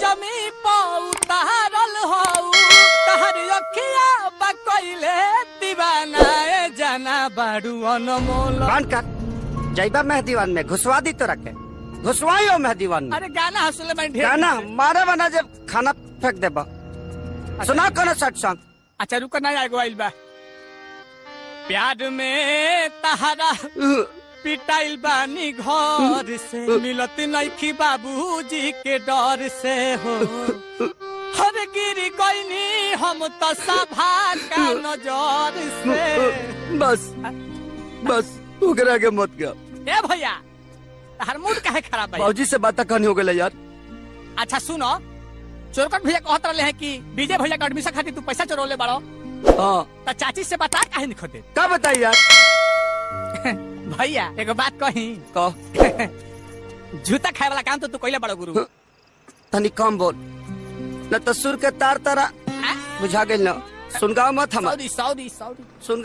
जमी पउतारल हो तहर अखिया बकइले दीवाना ए जाना बाड़ू अनमोल। बांध कर जाइबा मेहदीवान में घुसवा दी तो रखे घुसवाइयो मेहदीवान में। अरे गाना हंसले मैं ढेर गाना मारे बना जब खाना फेंक देबा। सुना कोनो सट सॉन्ग। अच्छा रुको ना आएगो आइल बा। प्यार में तहरा पिटाइल बानी घर से मिलत नइखी बाबूजी के डर से हो। हर गिरी गईनी हम तो सभा का नजर से। बस बस ओकरा के मत गया। ए भैया हर मूड काहे खराब है? बाबूजी से बात कहनी हो गई यार। अच्छा सुनो चोरकट भैया कहत रहे हैं कि विजय भैया का एडमिशन खातिर तू पैसा चोरौले बाड़ो। हाँ तो चाची से बता काहे नहीं खोदे? का बताई यार। भैया एगो बात कही कह जूता खाए वाला काम तो तू कइले बड़ो गुरु। तनी कम बोल न तो सुर के तार तारा बुझा गइल न। सुनगाओ मत हम सॉरी सॉरी सॉरी सुन